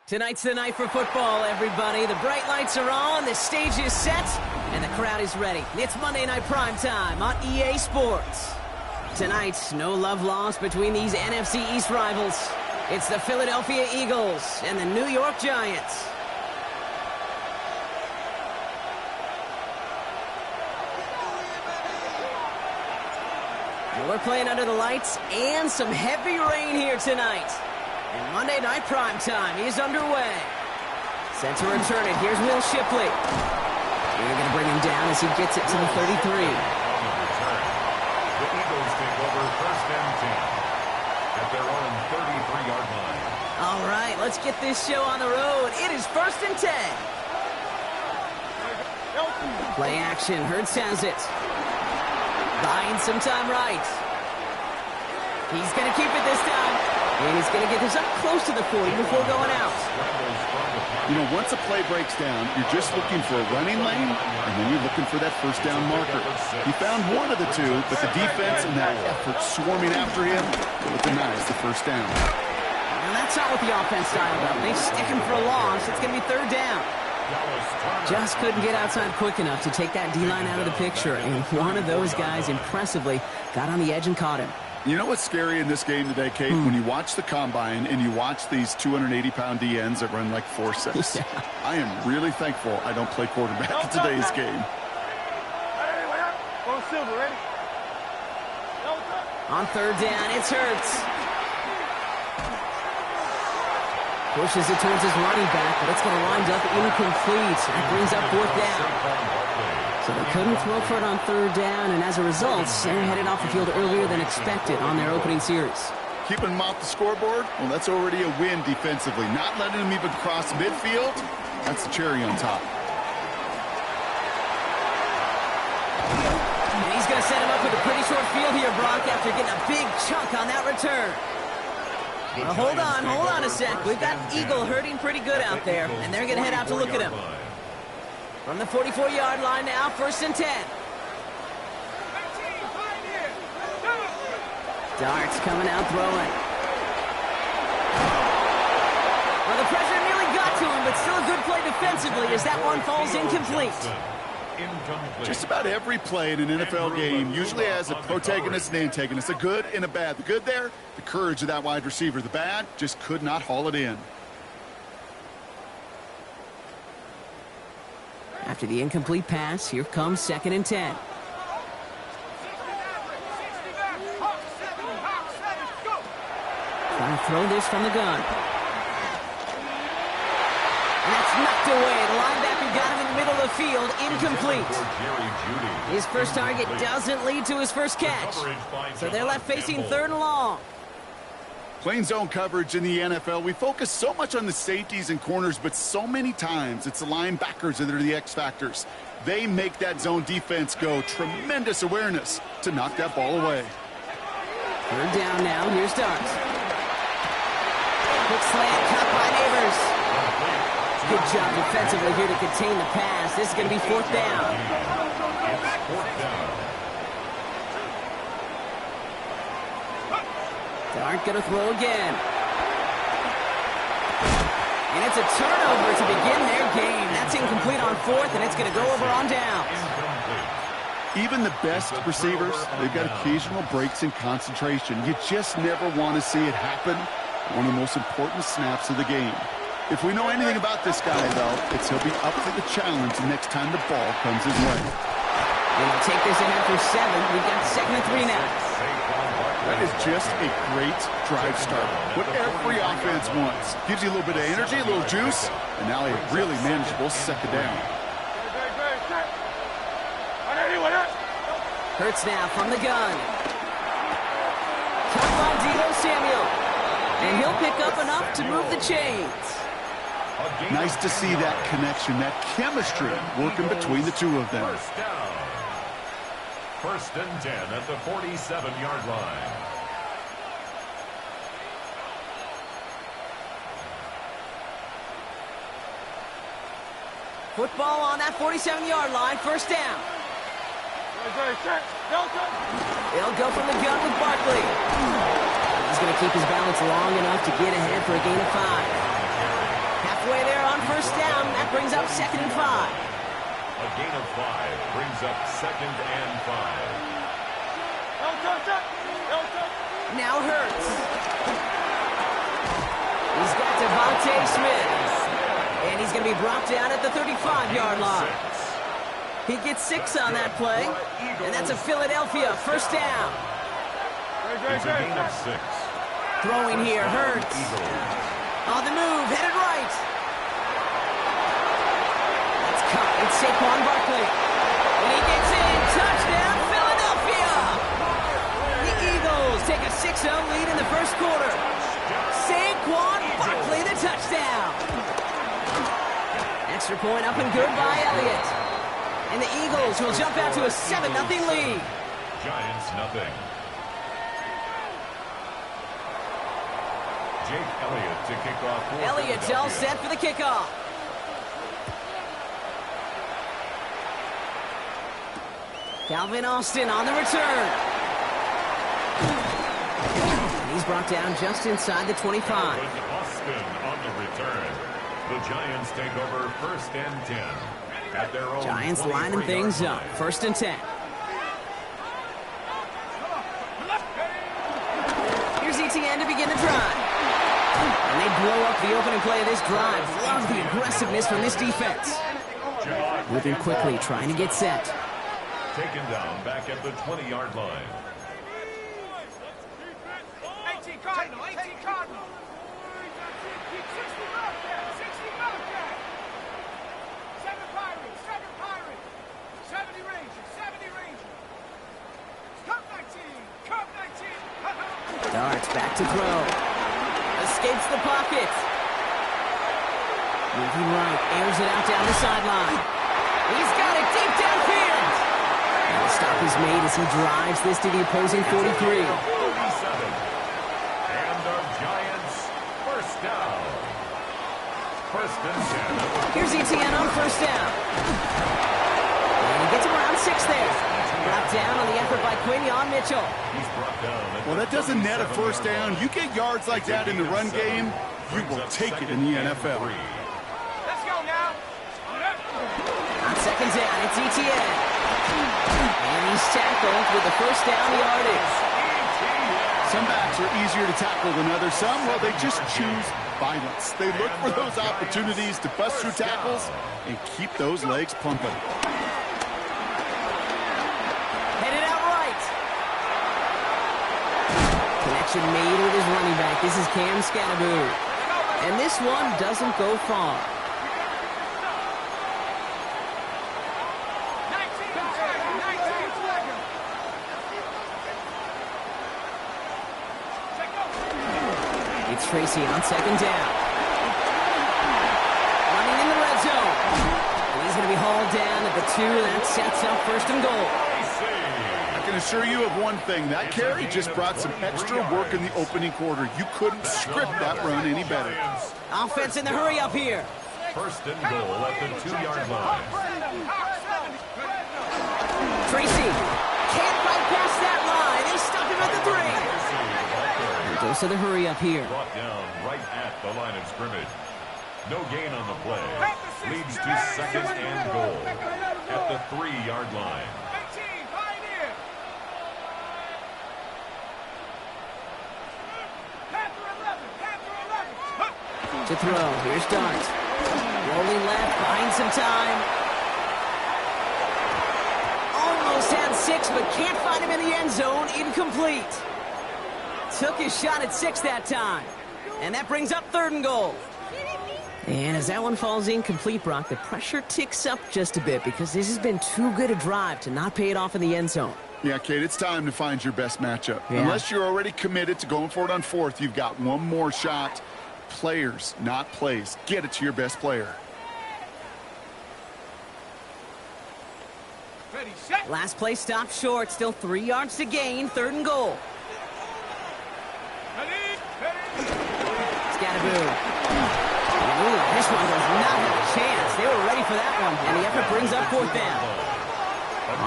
Tonight's the night for football, everybody. The bright lights are on, the stage is set, and the crowd is ready. It's Monday Night Primetime on EA Sports. Tonight, no love lost between these NFC East rivals. It's the Philadelphia Eagles and the New York Giants. We're playing under the lights and some heavy rain here tonight. And Monday Night Primetime is underway. Set to return it. Here's Will Shipley. We're going to bring him down as he gets it to the 33. The Eagles take over first and 10 at their own 33-yard line. All right, let's get this show on the road. It is first and 10. Play action. Hurts has it. Buying some time right. He's going to keep it this time. And he's going to get this up close to the 40 before going out. You know, once a play breaks down, you're just looking for a running lane, and then you're looking for that first down marker. He found one of the two, but the defense and that effort swarming after him with denies the first down. And that's not what the offense style about. They stick him for a loss. It's going to be third down. Just couldn't get outside quick enough to take that D-line out of the picture, and one of those guys impressively got on the edge and caught him. You know what's scary in this game today, Kate? When you watch the combine and you watch these 280-pound DNs that run like 4.6. Yeah. I am really thankful I don't play quarterback in today's game. On third down, it's Hurts. Pushes it towards his running back, but it's going to wind up incomplete. That brings up fourth down. So they couldn't throw for it on third down, and as a result, they're headed off the field earlier than expected on their opening series. Keeping them off the scoreboard? Well, that's already a win defensively. Not letting them even cross midfield, that's the cherry on top. And he's going to set him up with a pretty short field here, Brock, after getting a big chunk on that return. Well, hold on a sec. We've got Eagle hurting pretty good out there, and they're going to head out to look at him. From the 44-yard line now, first and 10. Darts coming out throwing. Well, the pressure nearly got to him, but still a good play defensively as that one falls incomplete. Just about every play in an NFL game usually has a protagonist and antagonist, a good and a bad. The good there, the courage of that wide receiver. The bad, just could not haul it in. After the incomplete pass, here comes second and 10. Trying to throw this from the gun. And that's knocked away. The linebacker got him in the middle of the field. Incomplete. His first target doesn't lead to his first catch. So they're left facing third and long. Playing zone coverage in the NFL, we focus so much on the safeties and corners, but so many times it's the linebackers that are the X factors. They make that zone defense go. Tremendous awareness to knock that ball away. Third down now. Here's Darts. Quick slant cut by Neighbors. Good job defensively here to contain the pass. This is going to be fourth down. Dart going to throw again. And it's a turnover to begin their game. That's incomplete on fourth, and it's going to go over on downs. Even the best receivers, they've got occasional breaks in concentration. You just never want to see it happen. One of the most important snaps of the game. If we know anything about this guy, though, it's he'll be up for the challenge the next time the ball comes his way. And they'll take this in after 7. We've got second and 3 now. That is just a great drive start. What every offense wants. Gives you a little bit of energy, a little juice, and now a really manageable second down. Hurts now from the gun. Caught by Deebo Samuel. And he'll pick up enough to move the chains. Nice to see that connection, that chemistry working between the two of them. First down. First and 10 at the 47-yard line. Football on that 47-yard line. First down. They'll go from the gun with Barkley. He's going to keep his balance long enough to get ahead for a gain of 5. Halfway there on first down. That brings up 2nd and 5. A gain of 5 brings up 2nd and 5. Now Hurts. He's got Devontae Smith. And he's going to be brought down at the 35-yard line. He gets 6 on that play. And that's a Philadelphia first down. It's a gain of 6. Throwing here, Hurts. On the move, headed right. That's caught. It's Saquon Barkley. And he gets in. Touchdown, Philadelphia. The Eagles take a 6-0 lead in the first quarter. Saquon Barkley, the touchdown. Extra point up and good by Elliott. And the Eagles will jump out to a 7-0 lead. Giants nothing. Jake Elliott to kick off. Elliott's all set for the kickoff. Calvin Austin on the return. He's brought down just inside the 25. Austin on the return. The Giants take over first and 10 at their own. Giants lining things up. First and 10. Here's ETN to begin the drive. And they blow up the opening play of this drive. Love the aggressiveness from this defense. Moving quickly, trying to get set. Taken down back at the 20-yard line. 18 Cardinal, 18 Cardinal. 7 Pirates, 70 Rangers, 70 Rangers. Cup 19. Darts back to throw. Escapes the pocket. Moving right, airs it out down the sideline. He's got it deep downfield. And the stop is made as he drives this to the opposing 43. 47. And the Giants first down. First and 10. Here's ETN on first down. And he gets him around 6 there. Brought down on the effort by Quinion Mitchell. He's brought down. Well, that doesn't net a first down. You get yards like that in the run game, you will take it in the NFL. Let's go now. On second down, it's ETN. And he's tackled with the first down yardage. Some backs are easier to tackle than others. Some, well, they just choose violence. They look for those opportunities to bust through tackles and keep those legs pumping. Headed out right. Connection made with his running back. This is Cam Scatteroo. And this one doesn't go far. 19. It's Tracy on second down. Running in the red zone. And he's going to be hauled down at the 2. That sets up first and goal. I can assure you of one thing. That carry just brought some extra work in the opening quarter. You couldn't script that run any better. Offense in the hurry up here. First and goal at the 2-yard line. Tracy can't fight past that line. They stop him at the 3. Here goes to the hurry up here. Brought down right at the line of scrimmage. No gain on the play. Leads to second and goal at the 3-yard line. 18, Pioneer. Panther 11. To throw. Here's Dart. Rolling left, buying some time. Almost had 6, but can't find him in the end zone. Incomplete. took his shot at 6 that time. And that brings up 3rd and goal. And as that one falls incomplete, Brock, the pressure ticks up just a bit because this has been too good a drive to not pay it off in the end zone. Yeah, Kate, it's time to find your best matchup. Yeah. Unless you're already committed to going for it on 4th, you've got one more shot. Players, not plays. Get it to your best player. Ready, set. Last play stopped short. Still 3 yards to gain. 3rd and goal. Ready, ready. Scattaboo. Ooh, this one does not have a chance. They were ready for that one. And the effort brings up 4th down.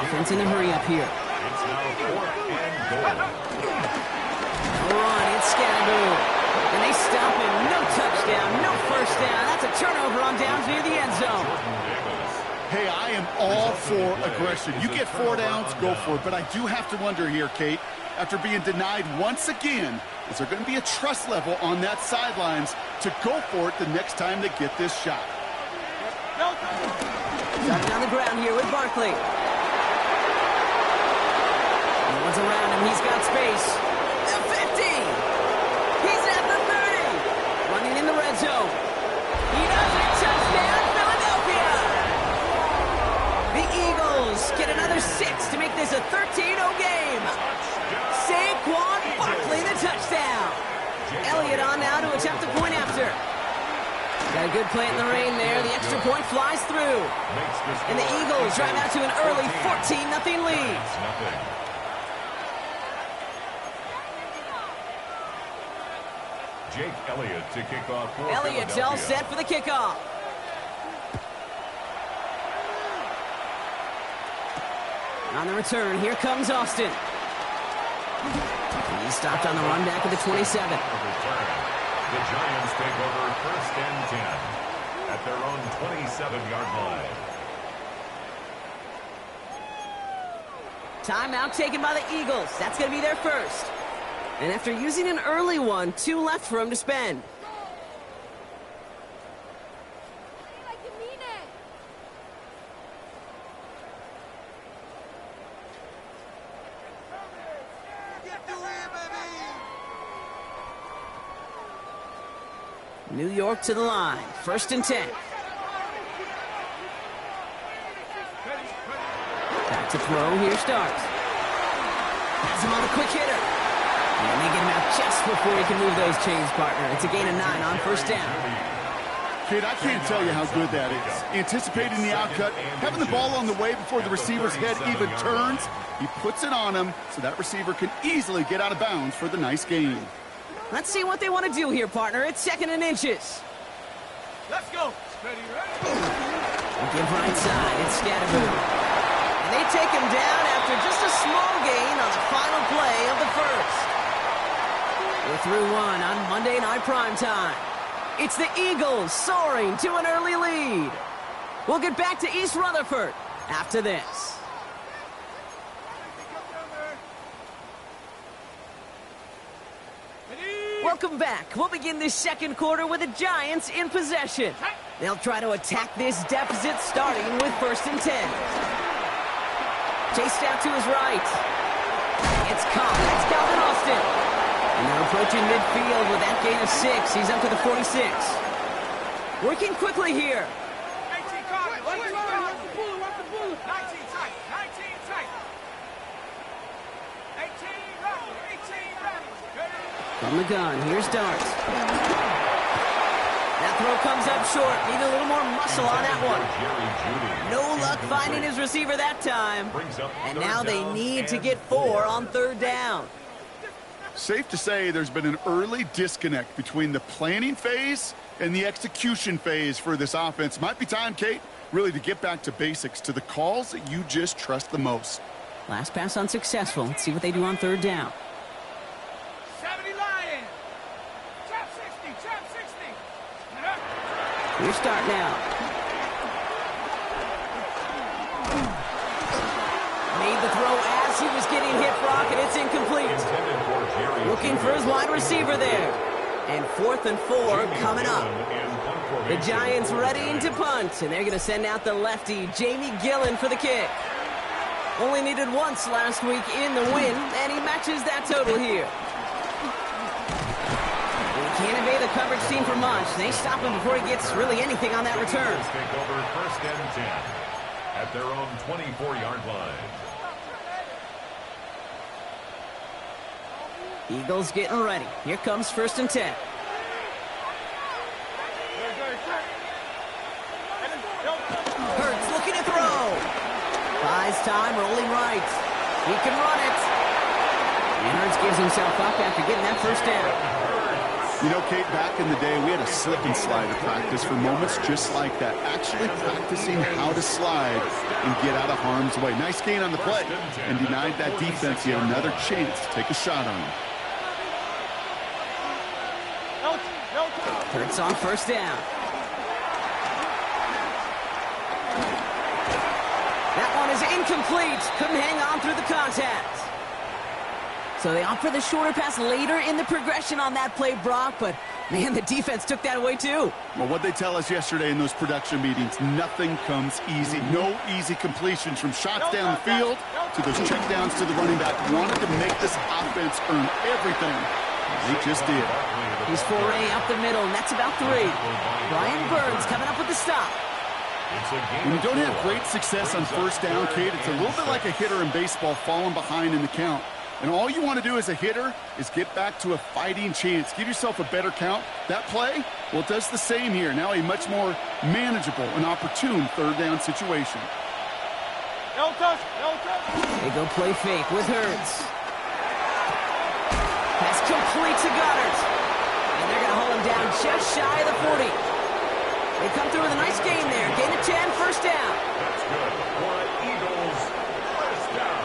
Offense in a hurry up here. It's now 4th and goal. Run, it's Scattaboo. And they stop him. No touchdown, no first down. That's a turnover on downs near the end zone. Hey, I am all for aggression. You get 4 downs, go for it. But I do have to wonder here, Kate, after being denied once again, is there going to be a trust level on that sidelines to go for it the next time they get this shot? Starting on the ground here with Barkley. No one's around him. He's got space. The 50. He's at the 30. Running in the red zone. He does it. Touchdown, Philadelphia. The Eagles get another 6 to make this a 13-0 game. Saquon Barkley, the touchdown. Elliott on now to attempt the point after. Got a good play in the rain there. The extra point flies through. And the Eagles drive out to an early 14-0 lead. Jake Elliott to kick off for Elliott's all set for the kickoff. On the return, here comes Austin. He's stopped on the run back at the 27. The Giants take over 1st and 10 at their own 27-yard line. Timeout taken by the Eagles. That's going to be their first. And after using an early one, 2 left for him to spend. New York to the line. 1st and 10. Back to throw. Here starts. Has him on a quick hitter. And they get him out just before he can move those chains, partner. It's a gain of 9 on 1st down. Kid, I can't tell you how good that is. Anticipating the outcut, having the ball on the way before the receiver's head even turns, he puts it on him so that receiver can easily get out of bounds for the nice gain. Let's see what they want to do here, partner. It's 2nd and inches. Let's go. Ready, ready. Give right side. It's Scattaboo. And they take him down after just a small gain on the final play of the first. We're through 1 on Monday Night Primetime. It's the Eagles soaring to an early lead. We'll get back to East Rutherford after this. Welcome back. We'll begin this 2nd quarter with the Giants in possession. They'll try to attack this deficit starting with 1st and 10. Chased out to his right. It's caught. That's Calvin Austin. And they're approaching midfield with that gain of 6. He's up to the 46. Working quickly here. 18 card. 19 tight. 19 tight. 18 ready. 18 ready. From the gun, here's Darts. That throw comes up short. Need a little more muscle on that one. No luck finding his receiver that time. And now they need to get 4 on 3rd down. Safe to say there's been an early disconnect between the planning phase and the execution phase for this offense. Might be time, Kate, really to get back to basics, to the calls that you just trust the most. Last pass unsuccessful. Let's see what they do on 3rd down. 70 Lions. Trap 60. Trap 60. Here start now. Made the throw as he was getting hit, Brock, and it's incomplete. Looking for his wide receiver there. And 4th and 4 coming up. The Giants readying to punt, and they're going to send out the lefty, Jamie Gillen, for the kick. Only needed once last week in the win, and he matches that total here. the coverage team for much. They stop him before he gets really anything on that return. Take over 1st and 10 at their own 24-yard line. Eagles getting ready. Here comes 1st and 10. Hurts looking to throw. Buys time, rolling right. He can run it. And Hurts gives himself up after getting that 1st down. You know, Kate, back in the day, we had a slip and slide of practice for moments just like that. Actually practicing how to slide and get out of harm's way. Nice gain on the play and denied that defense yet another chance to take a shot on him. Hurts on 1st down. That one is incomplete. Couldn't hang on through the contact. So they opt for the shorter pass later in the progression on that play, Brock, but man, the defense took that away too. Well, what they tell us yesterday in those production meetings, nothing comes easy. No easy completions from shots down the field to those checkdowns to the running back. Wanted to make this offense earn everything. They just did. He's foray up the middle, and that's about 3. Brian Burns coming up with the stop. When you don't have great success on 1st down, Kate, it's a little bit like a hitter in baseball falling behind in the count. And all you want to do as a hitter is get back to a fighting chance. Give yourself a better count. That play, well, it does the same here. Now a much more manageable and opportune 3rd down situation. They go play fake with Hurts. Pass complete to Goddard. And they're going to hold him down just shy of the 40. They come through with a nice gain there. Gain of 10, 1st down. That's good for an Eagles 1st down.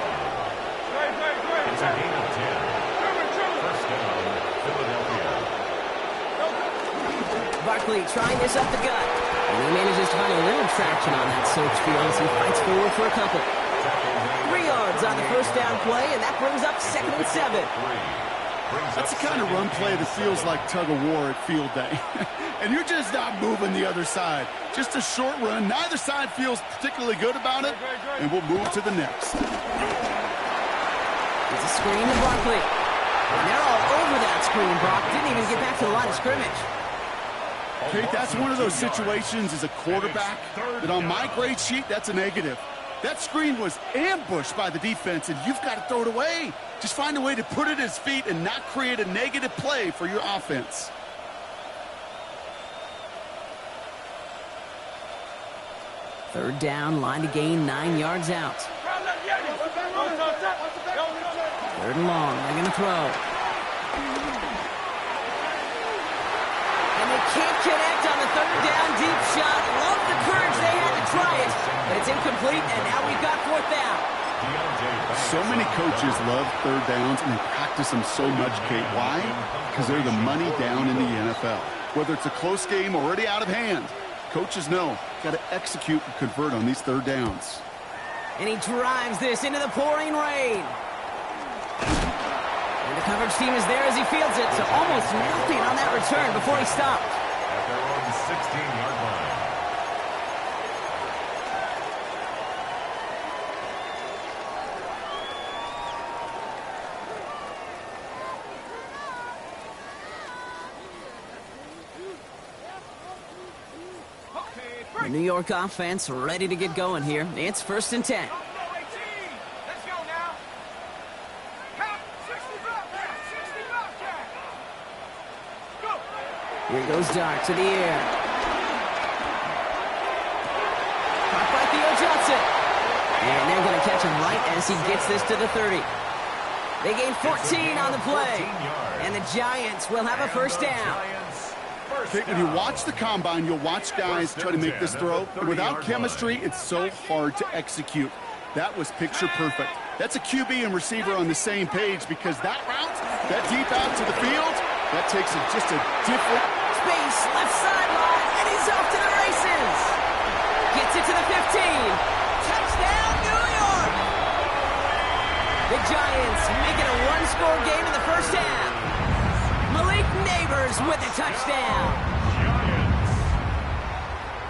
It's a gain of 10. 1st down, Philadelphia. Barkley trying this up the gut. And he manages to find a little traction on that search field as he fights forward for a couple. 3 yards on the 1st down play, and that brings up 2nd and 7. That's the kind of run play that feels like tug-of-war at field day. And you're just not moving the other side. Just a short run. Neither side feels particularly good about it. And we'll move to the next. It's a screen to Barkley. And they're all over that screen, Brock. Didn't even get back to the line of scrimmage. Kate, that's one of those situations as a quarterback that on my grade sheet, that's a negative. That screen was ambushed by the defense, and you've got to throw it away. Just find a way to put it at his feet and not create a negative play for your offense. Third down, line to gain 9 yards out. 3rd and long, they're going to throw. And they can't connect on the 3rd down deep shot. Love the courage they had to try it, but it's incomplete, and now we've got 4th down. So many coaches love 3rd downs and they practice them so much, Kate. Why? Because they're the money down in the NFL. Whether it's a close game already out of hand, coaches know, got to execute and convert on these 3rd downs. And he drives this into the pouring rain. And the coverage team is there as he fields it, so almost nothing on that return before he stopped. At their own 16-yard line. The New York offense ready to get going here. It's 1st and 10. Let's go now. Count 60 block back. 60 block back. Go. Here goes Dart to the air. Caught by Theo Johnson. And they're going to catch him right as he gets this to the 30. They gain 14 on the play. And the Giants will have a 1st down. Okay, when you watch the combine, you'll watch guys try to make this throw. And without chemistry, it's so hard to execute. That was picture perfect. That's a QB and receiver on the same page because that route, that deep out to the field, that takes just a different... Space, left sideline, and he's off to the races. Gets it to the 15. Touchdown, New York! The Giants make it a one-score game in the 1st half. Malik Neighbors with a touchdown. Giants.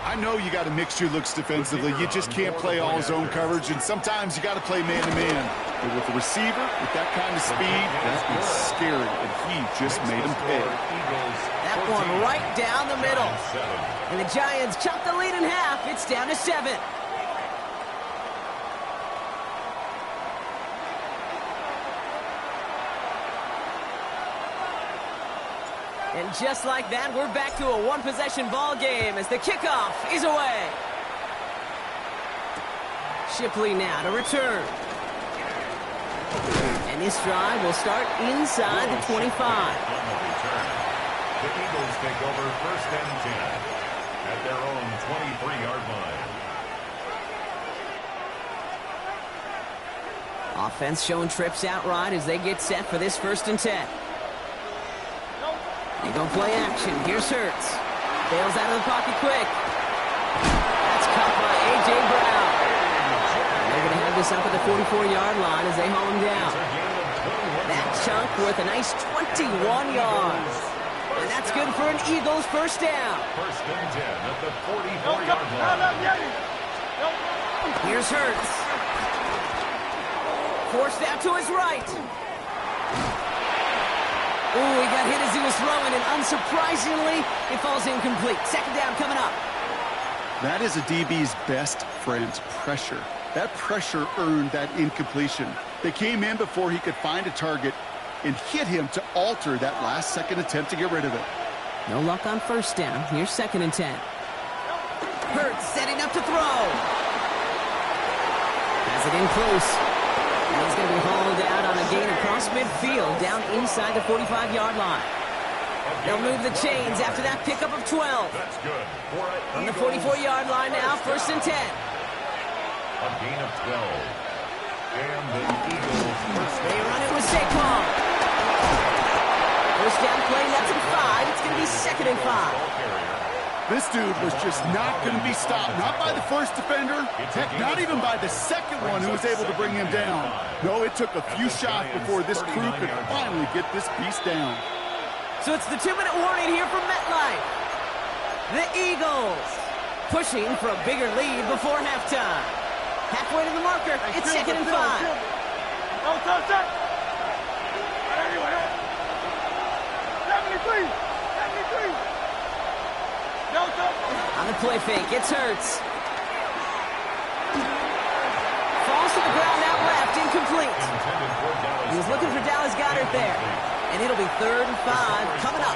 I I know you got to mix your looks defensively. You just can't play all zone coverage, and sometimes you got to play man-to-man. But with a receiver, with that kind of speed, that is scary, and he just made him pay. That one right down the middle. And the Giants chop the lead in half. It's down to 7. And just like that, we're back to a one-possession ball game as the kickoff is away. Shipley now to return. And this drive will start inside the 25. The Eagles take over 1st and 10 at their own 23-yard line. Offense showing trips out right as they get set for this 1st and 10. They go play action. Here's Hurts. Bails out of the pocket quick. That's caught by A.J. Brown. They're going to have this up at the 44-yard line as they haul him down. That chunk worth a nice 21 yards. And that's good for an Eagles 1st down. 1st and 10 at the 44-yard line. Here's Hurts. Forced out to his right. Ooh, he got hit as he was throwing, and unsurprisingly, it falls incomplete. 2nd down coming up. That is a DB's best friend, pressure. That pressure earned that incompletion. They came in before he could find a target and hit him to alter that last-second attempt to get rid of it. No luck on 1st down. Here's 2nd and 10. Hurts setting up to throw. Has it in close. And he's going to be hauled out on a gain across midfield down inside the 45-yard line. They'll move the chains after that pickup of 12. That's good. On the 44-yard line now, 1st and 10. A gain of 12. And the Eagles They run it with Saquon. 1st down play, that's in 5. It's going to be 2nd and 5. This dude was just not going to be stopped. Not by the first defender. Heck, not even by the second one who was able to bring him down. No, it took a few shots before this crew could finally get this beast down. So it's the 2-minute warning here from MetLife. The Eagles pushing for a bigger lead before halftime. Halfway to the marker. It's 2nd and 5. Anyway, 73. On the play fake, it's Hurts. Falls to the ground out left, incomplete. He was looking for Dallas Goedert there. And it'll be 3rd and 5 coming up.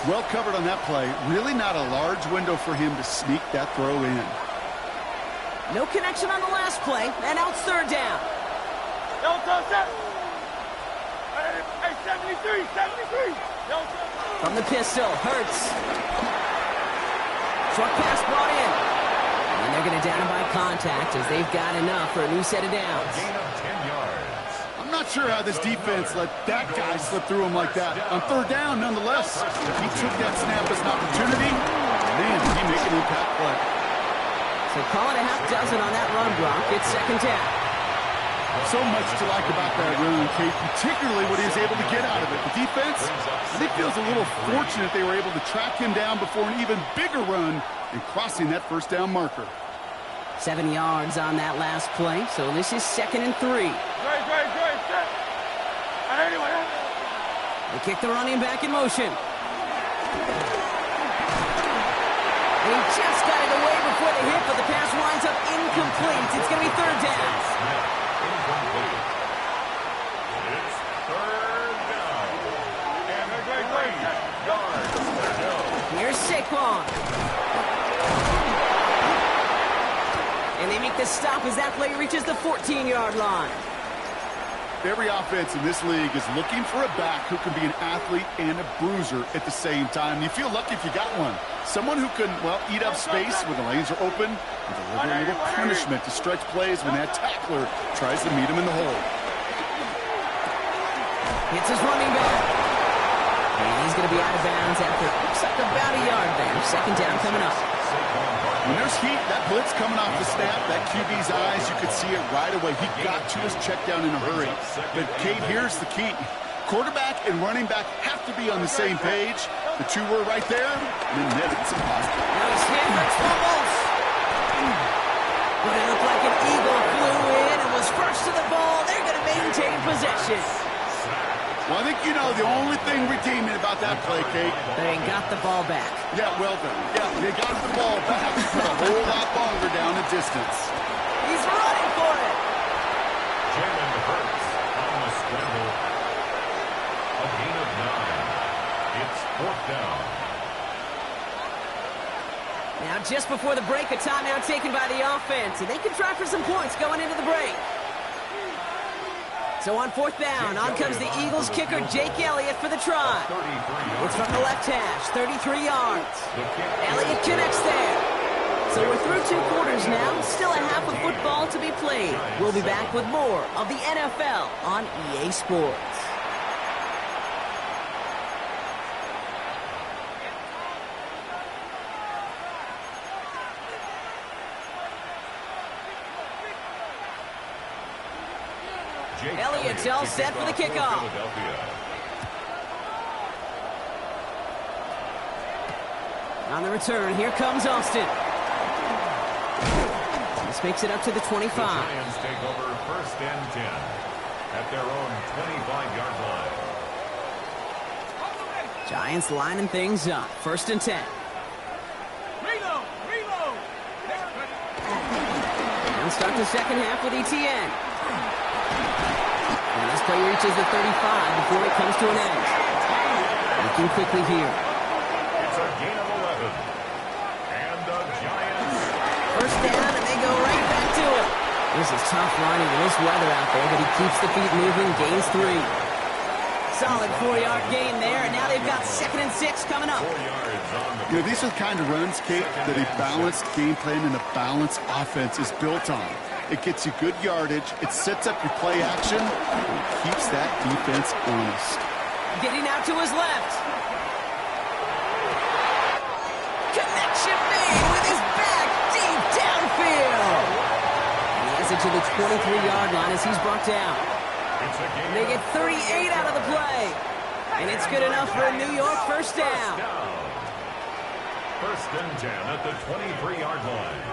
Well covered on that play. Really not a large window for him to sneak that throw in. No connection on the last play, and now it's 3rd down. Hey, 73. From the pistol, Hurts. Short pass brought in. And they're going to down him by contact as they've got enough for a new set of downs. Gain of 10 yards. I'm not sure how this defense let that guy slip through him like that. On 3rd down, nonetheless, he took that snap as an opportunity. Man, did he make an impact play. So call it a half dozen on that run block. It's 2nd down. So much to like about that run, Kate, particularly what he was able to get out of it. The defense, I think, feels a little fortunate they were able to track him down before an even bigger run and crossing that 1st down marker. 7 yards on that last play, so this is 2nd and 3. They kick the running back in motion. And he just got it away before the hit, but the pass winds up incomplete. It's going to be 3rd down. Incomplete. It's 3rd down. And 3 yards to go. Here's Saquon. And they make the stop as that play reaches the 14-yard line. Every offense in this league is looking for a back who can be an athlete and a bruiser at the same time. You feel lucky if you got one. Someone who can, well, eat up space when the lanes are open and deliver a little punishment to stretch plays when that tackler tries to meet him in the hole. It's his running back. And he's going to be out of bounds after looks like about a yard there. 2nd down coming up. When there's heat, that blitz coming off the snap, that QB's eyes, you could see it right away. He got to his check down in a hurry. But, Kate, here's the key. Quarterback and running back have to be on the same page. The two were right there, and then it's impossible. Now he's hit, but completion. Well, I think you know the only thing redeeming about that play, Kate. They got the ball back. Yeah, well done. Yeah, they got the ball back, but a whole lot longer down the distance. He's running for it. Jalen Hurts on the scramble. A gain of 9. It's 4th down. Now, just before the break, a timeout taken by the offense, and they can try for some points going into the break. So on 4th down, on comes the Eagles kicker, Jake Elliott, for the try. It's from the left hash, 33 yards. Elliott connects there. So we're through 2 quarters now, still a half of football to be played. We'll be back with more of the NFL on EA Sports. Elliott's all set for the kickoff. On the return, here comes Austin. This makes it up to the 25. The Giants take over 1st and 10 at their own 25-yard line. Giants lining things up. 1st and 10. Reload! And start the second half with ETN. And this play reaches the 35 before it comes to an end. Looking quickly here. It's a gain of 11. And the Giants. 1st down, and they go right back to it. This is tough running in this weather out there, but he keeps the feet moving, gains 3. Solid 4-yard gain there, and now they've got 2nd and 6 coming up. 4 yards on the... You know, these are the kind of runs, Kate, that a balanced game plan and a balanced offense is built on. It gets you good yardage, it sets up your play action, and it keeps that defense honest. Getting out to his left. Connection made with his back deep downfield. And he has it to the 23-yard line as he's brought down. They get 38 out of the play. And it's good enough for a New York 1st down. 1st and 10 at the 23-yard line.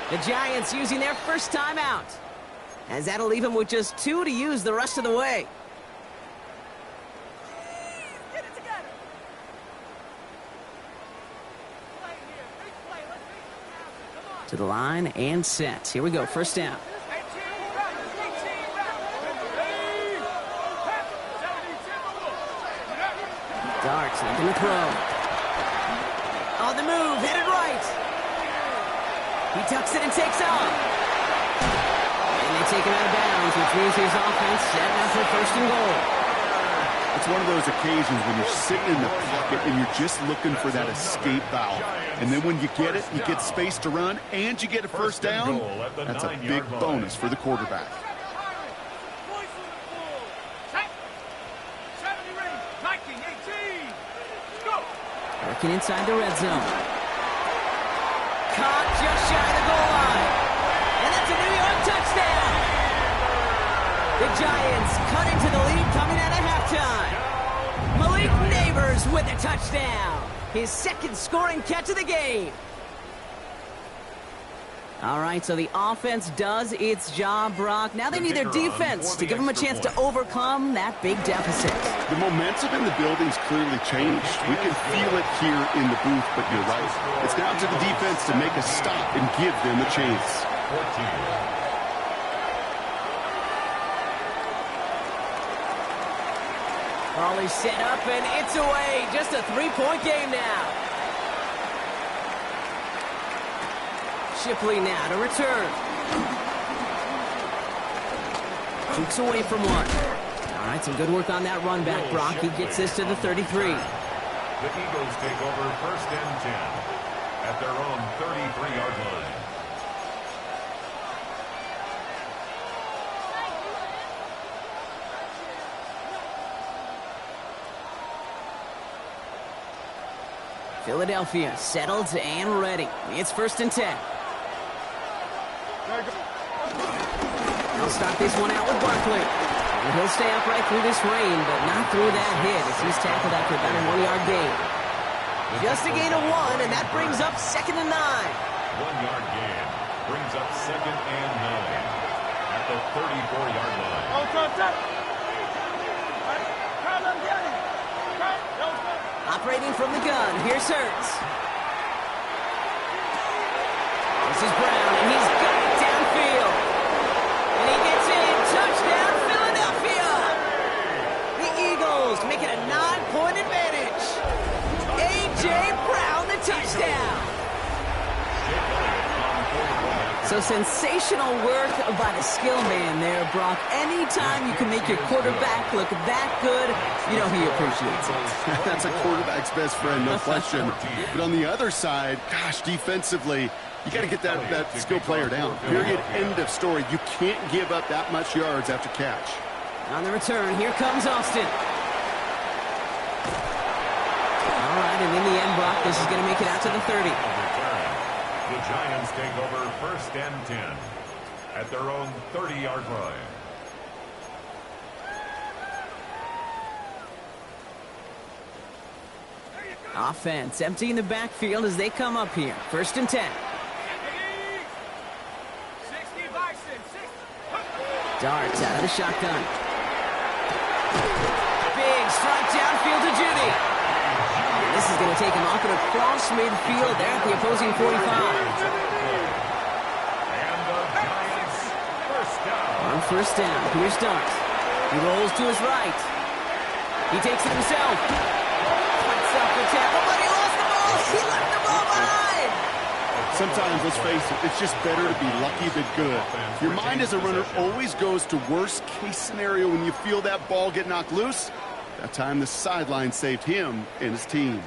The Giants using their first timeout, as that'll leave them with just 2 to use the rest of the way. Get it together. To the line and set. Here we go, 1st down. Darts making the throw. On the move, headed right. He tucks it and takes off. And they take him out of bounds, which means his offense setting up for 1st and goal. It's one of those occasions when you're sitting in the pocket and you're just looking for that escape valve. And then when you get it, you get space to run, and you get a 1st down. That's a big bonus for the quarterback. Working inside the red zone. Caught just shy of the goal line. And that's a New York touchdown. The Giants cut into the lead coming out of halftime. Malik Neighbors with a touchdown. His 2nd scoring catch of the game. All right, so the offense does its job, Brock. Now they need their defense to give them a chance to overcome that big deficit. The momentum in the building's clearly changed. We can feel it here in the booth, but you're right. It's down to the defense to make a stop and give them a chance. 14. Ball is set up, and it's away. Just a 3-point game now. Shipley now to return. Shoots away from one. All right, some good work on that run back, Brock. He gets this to the 33. The Eagles take over 1st and 10 at their own 33-yard line. Philadelphia settled and ready. It's 1st and 10. They'll start this one out with Barkley. And he'll stay upright through this rain, but not through that hit as he's tackled after about a 1-yard gain. Just a gain of 1, and that brings up 2nd and 9. 1-yard gain. Brings up 2nd and 9 at the 34-yard line. Operating from the gun, here's Hurts. This is Brown, and he's got it downfield. And he gets in. Touchdown, Philadelphia! The Eagles make it a 9-point advantage. A.J. Brown, the touchdown. So sensational work by the skill man there, Brock. Anytime you can make your quarterback look that good, you know he appreciates it. That's a quarterback's best friend, no question. But on the other side, gosh, defensively, you got to get that skill player down. Period. End of story. You can't give up that much yards after catch. On the return, here comes Austin. All right, and in the end, Brock, this is going to make it out to the 30. The Giants take over 1st and 10 at their own 30-yard line. Offense emptying the backfield as they come up here. 1st and 10. Darts out of the shotgun. Big strike downfield to Judy. This is going to take him off and across midfield there at the opposing 45. And the Giants first down. On 1st down, here's Darts. He rolls to his right. He takes it himself. Cuts up the tackle, but he lost the ball. He left the ball behind. Sometimes, let's face it, it's just better to be lucky than good. Your mind as a runner always goes to worst-case scenario when you feel that ball get knocked loose. That time the sideline saved him and his team.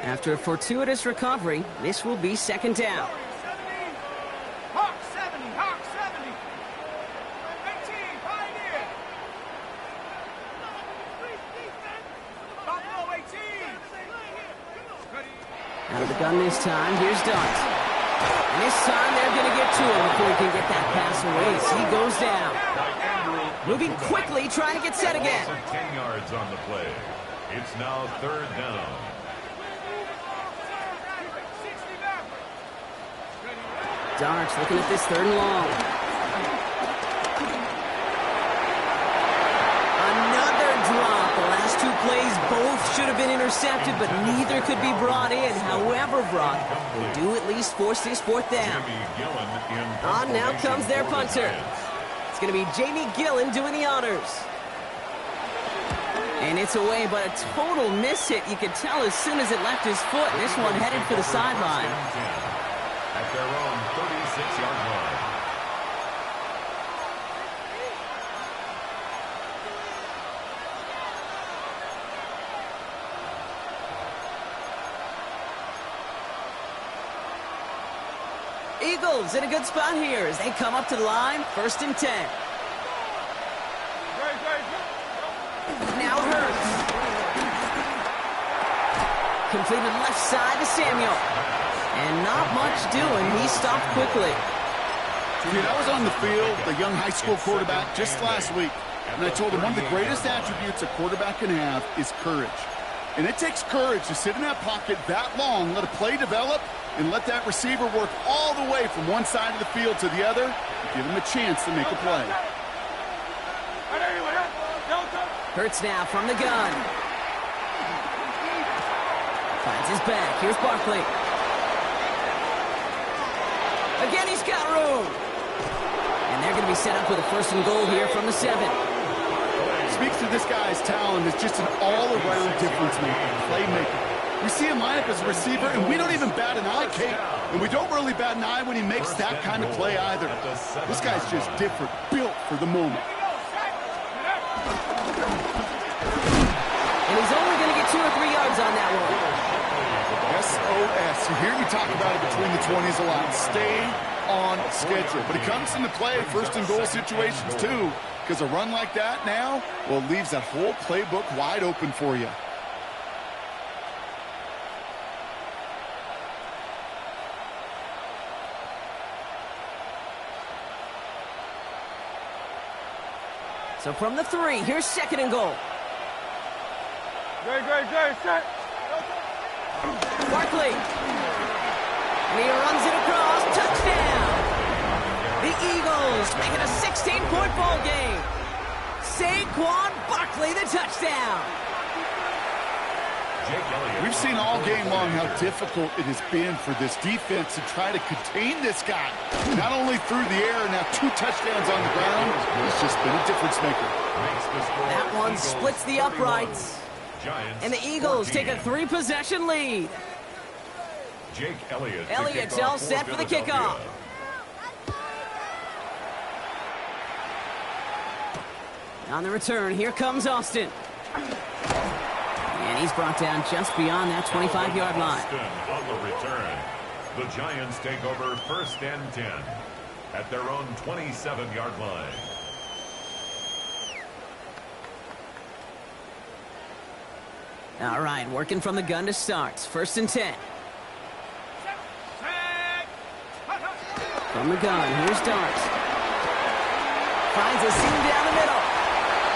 After a fortuitous recovery, this will be 2nd down. Hawk 70, Hawk 70. 18, Pioneer. Buffalo 18. Out of the gun this time, here's Dart. And this time they're going to get to him before he can get that pass away. So he goes down. Moving quickly, trying to get set again. 10 yards on the play. It's now 3rd down. Darts looking at this 3rd and long. Another drop. The last 2 plays both should have been intercepted, but neither could be brought in. However, Brock, they do at least force this 4th down. On now comes their punter. It's going to be Jamie Gillen doing the honors. And it's away, but a total miss hit. You could tell as soon as it left his foot. This one headed for the sideline. At their own 36-yard line. Eagles in a good spot here as they come up to the line. 1st and 10. Now Hurts. Completed left side to Samuel. And not much doing. He stopped quickly. Dude, I was on the field, the young high school quarterback, just last week. And I told him one of the greatest attributes a quarterback can have is courage. And it takes courage to sit in that pocket that long, let a play develop, and let that receiver work all the way from one side of the field to the other to give him a chance to make a play. Hurts now from the gun. Finds his back. Here's Barkley. Again, he's got room. And they're going to be set up with a 1st and goal here from the 7. Speaks to this guy's talent as just an all-around difference maker, playmaker. We see him line up as a receiver, and we don't even bat an eye, Kate. And we don't really bat an eye when he makes that kind of play either. This guy's just different, built for the moment. And he's only going to get 2 or 3 yards on that one. SOS. You hear me talk about it between the 20s a lot. Stay on schedule. But it comes into play 1st and goal situations too, because a run like that now, well, leaves that whole playbook wide open for you. So from the 3, here's 2nd and goal. Barkley. And he runs it across. Eagles make it a 16-point ball game. Saquon Barkley, the touchdown. We've seen all game long how difficult it has been for this defense to try to contain this guy. Not only through the air, now 2 touchdowns on the ground. He's just been a difference maker. That one splits the uprights. And the Eagles take a 3-possession lead. Jake Elliott. Elliott's all set for the kickoff. On the return, here comes Austin. And he's brought down just beyond that 25-yard line. On the return, the Giants take over 1st and 10 at their own 27-yard line. All right, working from the gun to start. 1st and 10. From the gun, here's Dart. Finds a seam down the middle.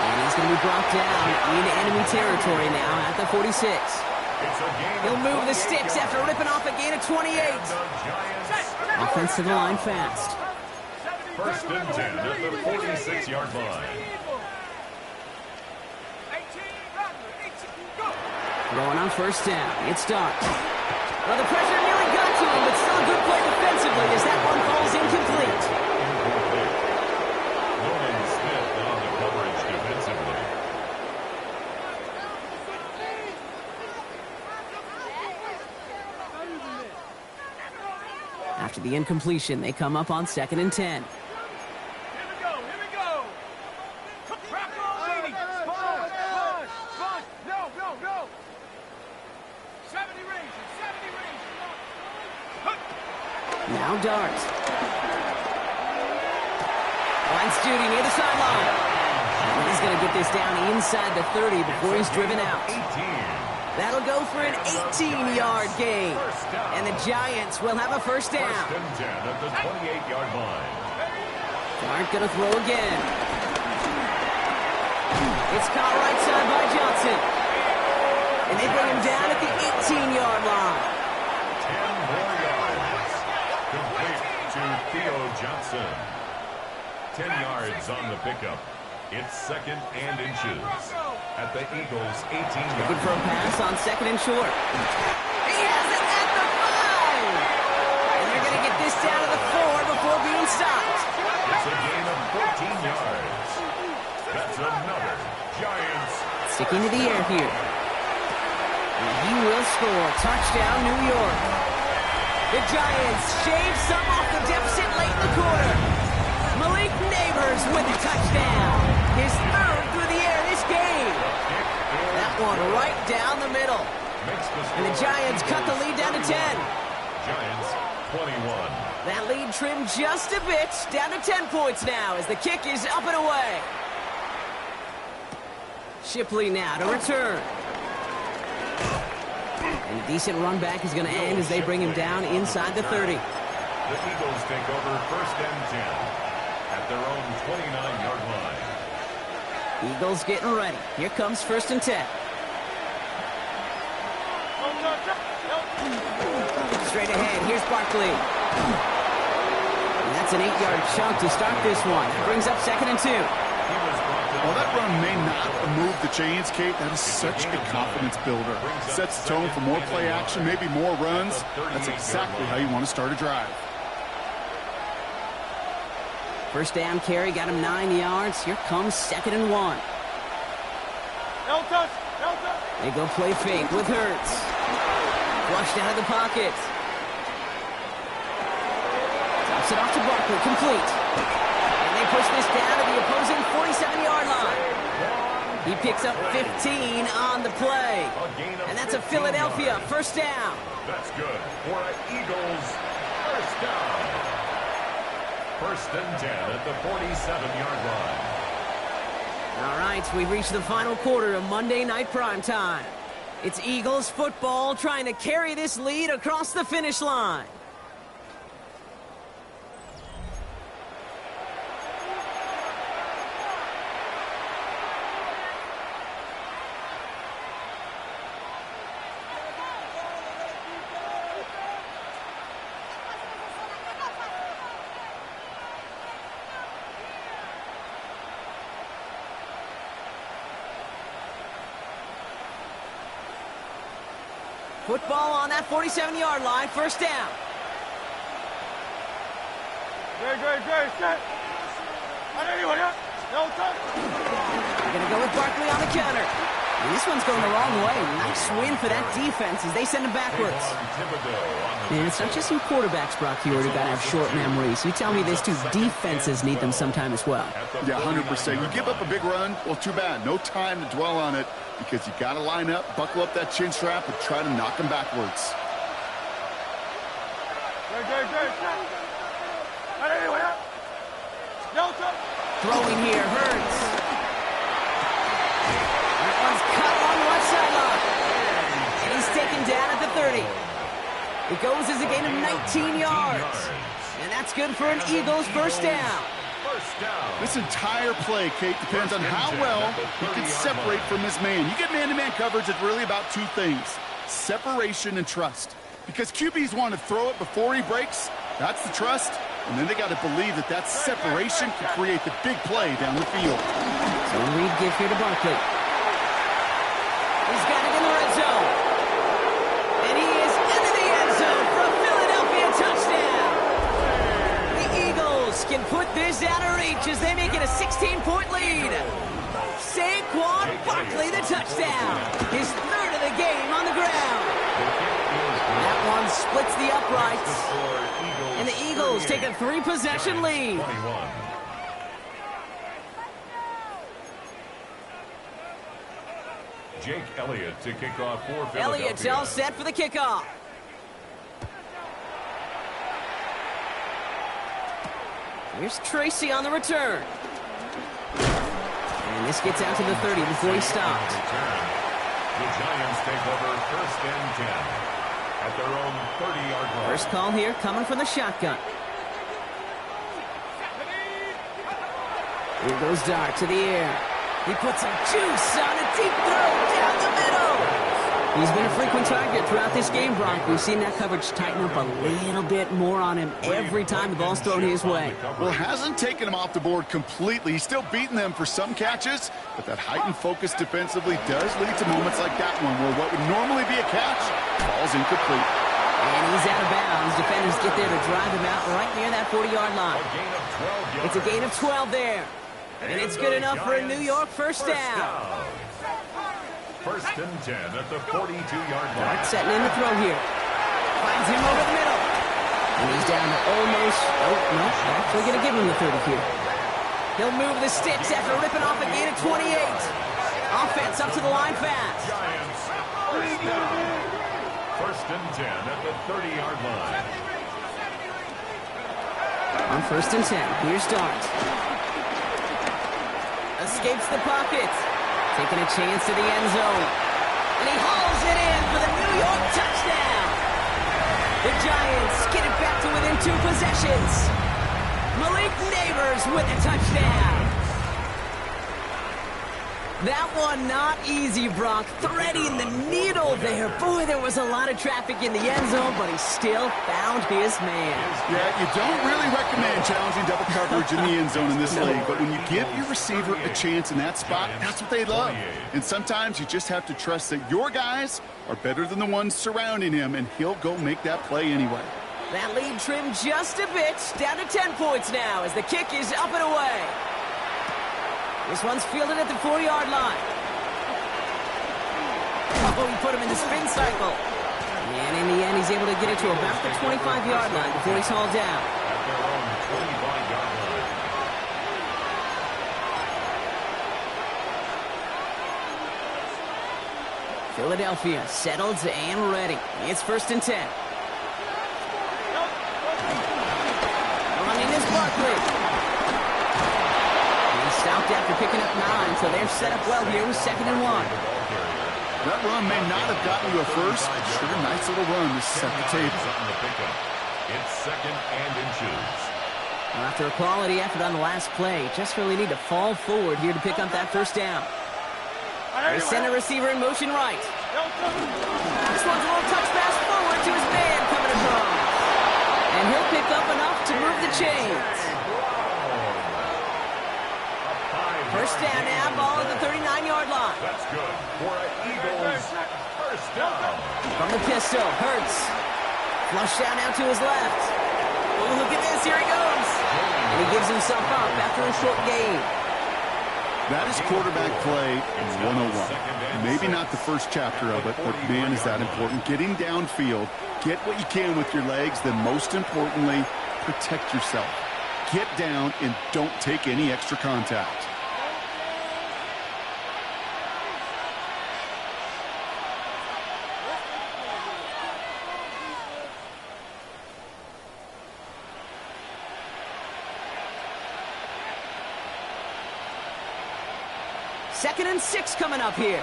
And he's going to be brought down into enemy territory now at the 46. He'll move the sticks after ripping off a gain of 28. Offense to the line fast. 1st and 10 at the 46-yard line. Throwing on 1st down. It's Dart. Well, the pressure nearly got to him, but still a good play defensively as that one falls incomplete. Norman Smith on the coverage defensively. After the incompletion, they come up on 2nd and 10. Here we go. No. 70 range. Now Dart. Finds Judy near the sideline. And he's going to get this down inside the 30 before he's driven out. 18. That'll go for an 18-yard gain. And the Giants will have a 1st down. 1st and 10 at the 28-yard line. Dart going to throw again. It's caught right side by Johnson. And they bring him down at the 18-yard line. 10 more yards. Complete to Theo Johnson. 10 yards on the pickup. It's 2nd and inches at the Eagles' 18-yard line. Looking for a pass on 2nd and short. He has it at the 5. And they're going to get this down to the 4 before being stopped. It's a gain of 14 yards. That's another Giants. Sticking to the air here. And he will score. Touchdown, New York. The Giants shave some off the deficit late in the quarter. Malik Neighbors with a touchdown. His 3rd through the air this game. That one right down the middle. And the Giants cut the lead down to 10. Giants 21. That lead trimmed just a bit. Down to 10 points now as the kick is up and away. Shipley now to return. And a decent run back is going to end as they bring him down inside the 30. The Eagles take over 1st and 10 at their own 29-yard line. Eagles getting ready. Here comes 1st and 10. Straight ahead, here's Barkley. And that's an 8-yard chunk to start this one. That brings up 2nd and 2. Well, that run may not have moved the chains, Kate. That is such a confidence builder. Sets the tone for more play action, maybe more runs. That's exactly how you want to start a drive. 1st down carry, got him 9 yards. Here comes 2nd and 1. They go play fake with Hurts. Flushed out of the pocket. Drops it off to Barkley, complete. And they push this down to the opposing 47-yard line. He picks up 15 on the play. And that's a Philadelphia 1st down. That's good for an Eagles 1st down. 1st and 10 at the 47-yard line. All right, we've reached the final quarter of Monday Night Primetime. It's Eagles football trying to carry this lead across the finish line. Football on that 47-yard line, first down. Great, set. Anyone else? No touch. They're going to go with Barkley on the counter. And this one's going the wrong way. Nice win for that defense as they send him backwards. And it's not just some quarterbacks, Brock, you already got to have short memories. You tell me this too, defenses need them sometime as well. Yeah, 100%. You give up a big run, well, too bad. No time to dwell on it because you got to line up, buckle up that chin strap, and try to knock them backwards. Great. Anyone else? No touch. Throwing here hurts. That one's cut along the left sideline. And he's taken down at the 30. It goes as a gain of 19 yards. And that's good for an Eagles first down. This entire play, Kate, depends on how well he can separate from his man. You get man-to-man coverage, it's really about two things, separation and trust. Because QBs want to throw it before he breaks, that's the trust. And then they got to believe that that separation can create the big play down the field. So Reed give here to Barkley. He's got it in the red zone. And he is into the end zone for a Philadelphia touchdown. The Eagles can put this out of reach as they make it a 16-point lead. Saquon Barkley, the touchdown. His third of the game on the ground. That one splits the uprights. And the Eagles take a 3-possession lead. Jake Elliott to kick off for Philadelphia. Elliott's all set for the kickoff. Here's Tracy on the return. And this gets out to the 30 before he stops. The Giants take over first and 10. At their own 30-yard line. First call here coming from the shotgun. Here goes Dart to the air. He puts some juice on a deep throw down the middle. He's been a frequent target throughout this game, Brock. We've seen that coverage tighten up a little bit more on him every time the ball's thrown his way. Well, hasn't taken him off the board completely. He's still beating them for some catches, but that heightened focus defensively does lead to moments like that one where what would normally be a catch falls incomplete. And he's out of bounds. Defenders get there to drive him out right near that 40-yard line. It's a gain of 12 there. And it's good enough for a New York first down. First and 10 at the 42-yard line. Dart setting in the throw here. Finds him over the middle. And he's down to almost, no, actually going to give him the 30 here. He'll move the sticks after ripping off a gain of 28. Offense up to the line fast. Giants first down. First and 10 at the 30-yard line. On first and 10, here's Dart. Escapes the pocket. Taking a chance to the end zone. And he hauls it in for the New York touchdown. The Giants get it back to within 2 possessions. Malik Neighbors with a touchdown. That one not easy, Brock. Threading the needle there. Boy, there was a lot of traffic in the end zone, but he still found his man. Yeah, you don't really recommend challenging double coverage in the end zone in this league, but when you give your receiver a chance in that spot, that's what they love. And sometimes you just have to trust that your guys are better than the ones surrounding him, and he'll go make that play anyway. That lead trimmed just a bit, down to 10 points now as the kick is up and away. This one's fielded at the 4-yard line. Oh, he put him in the spin cycle. And in the end, he's able to get it to about the 25-yard line before he's hauled down. At their own 25-yard line. Philadelphia settled and ready. It's first and 10. Running is Barkley. Stopped after picking up 9, so they're set up well here with 2nd and 1. That run may not have gotten you a first, but sure, nice little run to set the table. It's 2nd and inches. Well, after a quality effort on the last play, just really need to fall forward here to pick up that first down. They send a receiver in motion right. This one's a little touch pass forward to his man coming across. And he'll pick up enough to move the chains. First down now, ball at the 39-yard line. That's good for an Eagles First down. From the pistol, Hurts. Flush down now to his left. Oh, look at this. Here he goes. And he gives himself up after a short gain. That is quarterback play 101. Maybe not the first chapter of it, but man, is that important. Getting downfield, get what you can with your legs, then most importantly, protect yourself. Get down and don't take any extra contact. Second and 6 coming up here.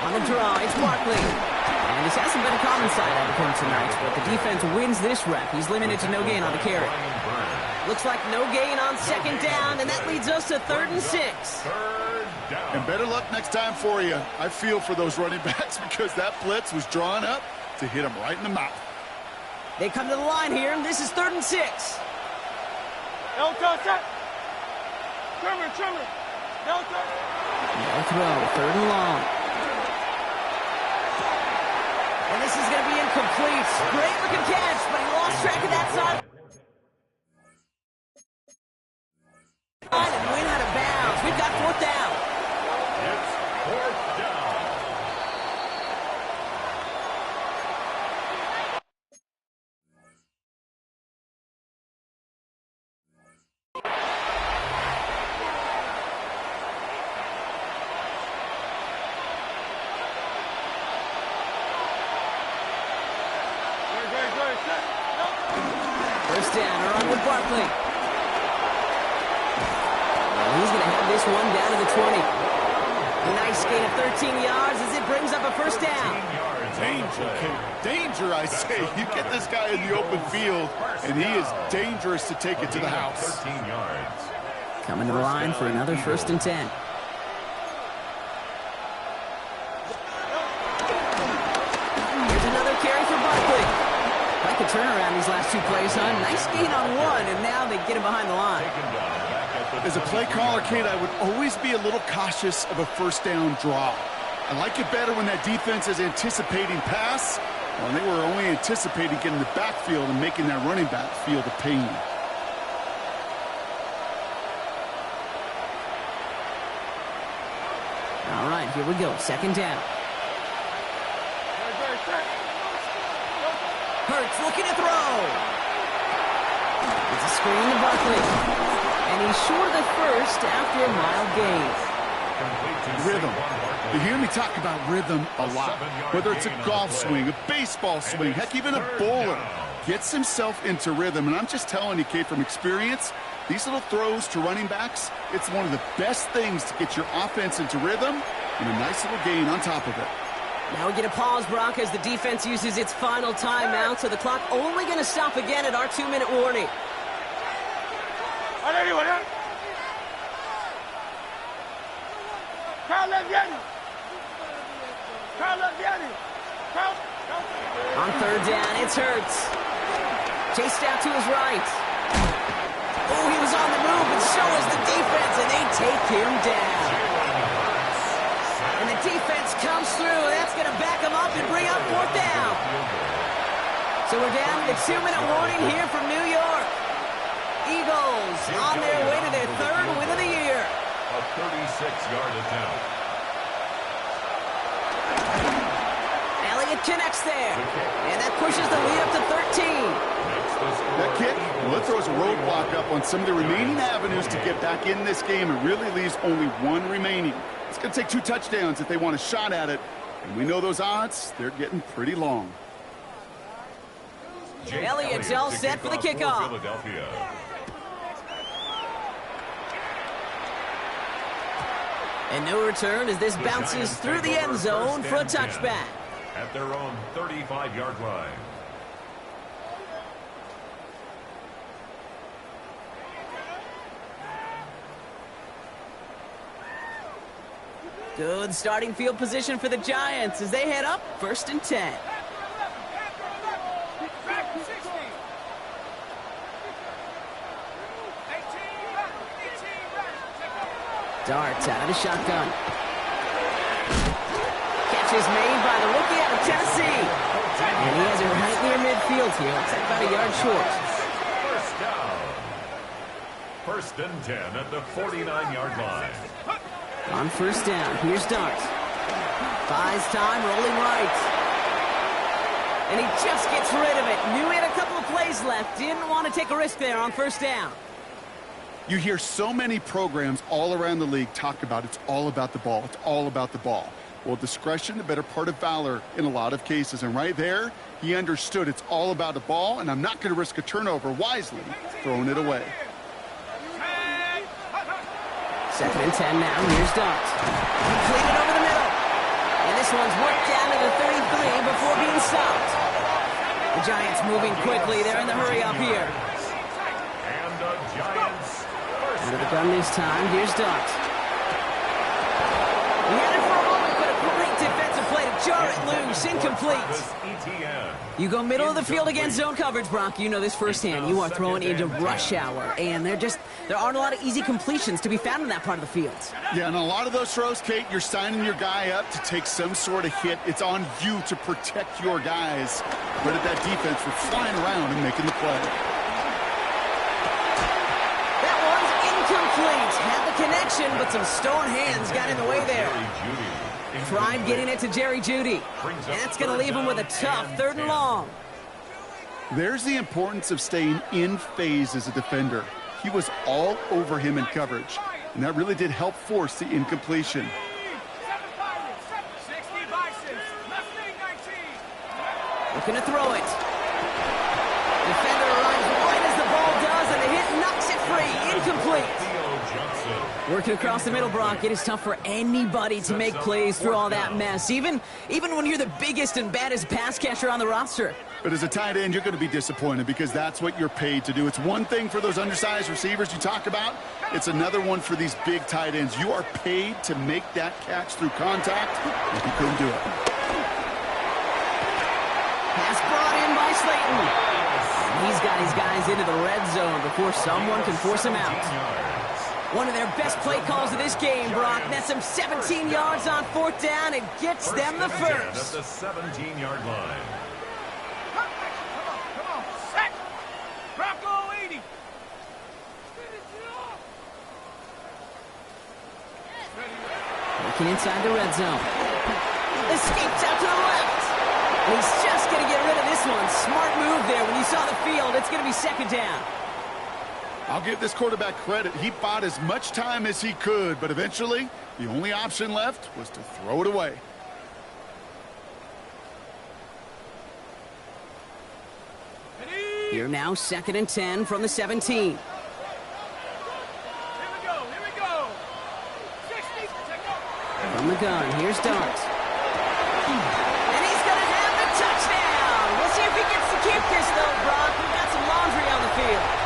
On the draw, it's Barkley. And this hasn't been a common sight out of him tonight, but the defense wins this rep. He's limited to no gain on the carry. Looks like no gain on second down, and that leads us to 3rd and 6. And better luck next time for you. I feel for those running backs because that blitz was drawn up to hit him right in the mouth. They come to the line here, and this is 3rd and 6. No touch. Trimmer. No touch. No throw, 3rd and long. And this is going to be incomplete. Great looking catch, but he lost track of that side. And went out of bounds. We've got 4th down. It's 4th down. First down, around with Barkley. Well, he's going to have this one down to the 20. A nice gain of 13 yards as it brings up a first down. Danger, I say. You get this guy in the open field, and he is dangerous to take it to the house. 13 yards. Coming to the line for another 1st and 10. Here's another carry for Barkley. Like a turnaround these last 2 plays, huh? Nice gain on 1, and now they get him behind the line. As a play caller, Kate, I would always be a little cautious of a first down draw. I like it better when that defense is anticipating pass, when they were only anticipating getting the backfield and making that running back feel the pain. All right, here we go. 2nd down. Hurts looking to throw. It's a screen to Barkley. And he's short of the first after a mild gain. Rhythm. You hear me talk about rhythm a lot. Whether it's a golf swing, a baseball swing, heck, even a bowler gets himself into rhythm. And I'm just telling you, Kate, from experience, these little throws to running backs, it's one of the best things to get your offense into rhythm and a nice little gain on top of it. Now we get a pause, Brock, as the defense uses its final timeout, so the clock only going to stop again at our 2-minute warning. On 3rd down, it's Hurts. Chased out to his right. Oh, he was on the move, but so was the defense, and they take him down. And the defense comes through. That's going to back him up and bring up 4th down. So we're down to the 2-minute warning here from New York. Eagles on their way to their 3rd win of the year. A 36-yard attempt. Elliott connects there. And that pushes the lead up to 13. That kick, well, it throws a roadblock up on some of the remaining avenues to get back in this game. It really leaves only 1 remaining. It's going to take 2 touchdowns if they want a shot at it. And we know those odds, they're getting pretty long. Elliott's all set for the kickoff. And no return as this bounces through the end zone for a touchback. At their own 35-yard line. Good starting field position for the Giants as they head up 1st and 10. Darts out of the shotgun. Catch is made by the rookie out of Tennessee. And he has it right near midfield here. It's about a yard short. First down. 1st and 10 at the 49-yard line. On first down, here's Dart. Buys time, rolling right. And he just gets rid of it. Knew he had a couple of plays left. Didn't want to take a risk there on first down. You hear so many programs all around the league talk about it's all about the ball. It's all about the ball. Well, discretion, the better part of valor in a lot of cases. And right there, he understood it's all about the ball, and I'm not going to risk a turnover, wisely throwing it away. 2nd and 10 now. Here's Dart. Completed over the middle. And this one's worked down to the 33 before being stopped. The Giants moving quickly. They're in the hurry up here. And the Giants Under the gun this time. Here's Dart. He had it for a moment, but a great defensive play to jar it loose. Incomplete. You go middle of the field against zone coverage, Brock. You know this firsthand. You are throwing into rush hour, and there aren't a lot of easy completions to be found in that part of the field. Yeah, and a lot of those throws, Kate, you're signing your guy up to take some sort of hit. It's on you to protect your guys. Credit that defense for flying around and making the play. That one's incomplete. Had the connection, but some stone hands got in the way there. Tried getting it to Jerry Jeudy. That's going to leave him with a tough 3rd and long. There's the importance of staying in phase as a defender. He was all over him in coverage, and that really did help force the incompletion. Looking to throw it. Defender runs right as the ball does, and the hit knocks it free. Incomplete. Working across the middle, Brock, it is tough for anybody to make plays through all that mess, even when you're the biggest and baddest pass catcher on the roster. But as a tight end, you're going to be disappointed because that's what you're paid to do. It's one thing for those undersized receivers you talk about. It's another one for these big tight ends. You are paid to make that catch through contact, and you couldn't do it. Pass brought in by Slayton. He's got his guys into the red zone before someone can force him out. One of their best play calls of this game, Brock. That's some 17 yards on 4th down and gets them the first. At the 17-yard line. Come on, set. Bronco 80. Looking inside the red zone. Escapes out to the left. And he's just going to get rid of this one. Smart move there. When you saw the field, it's going to be 2nd down. I'll give this quarterback credit. He bought as much time as he could, but eventually the only option left was to throw it away. Here now, 2nd and 10 from the 17. Here we go. 60. From the gun, here's Dart. And he's going to have the touchdown. We'll see if he gets to keep this, though, Brock. We've got some laundry on the field.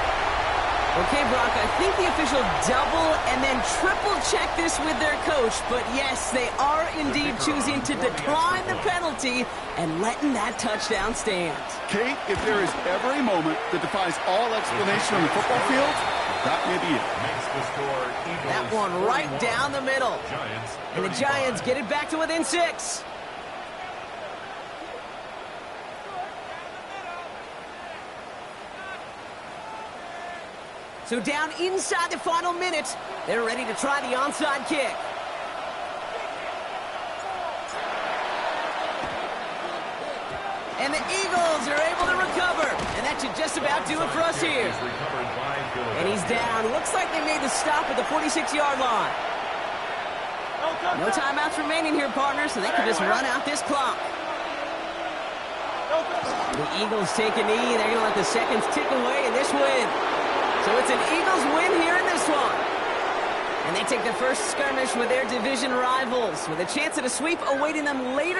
Okay, Brock, I think the official double and then triple check this with their coach, but yes, they are indeed choosing to decline the penalty and letting that touchdown stand. Kate, if there is ever a moment that defies all explanation on the football field, that may be it. That one right down the middle. And the Giants get it back to within 6. So down inside the final minute, they're ready to try the onside kick. And the Eagles are able to recover. And that should just about do it for us here. And he's down. Looks like they made the stop at the 46-yard line. No timeouts remaining here, partners, so they can just run out this clock. The Eagles take a knee. They're going to let the seconds tick away in this win. So it's an Eagles win here in this one. And they take the first skirmish with their division rivals with a chance at a sweep awaiting them later.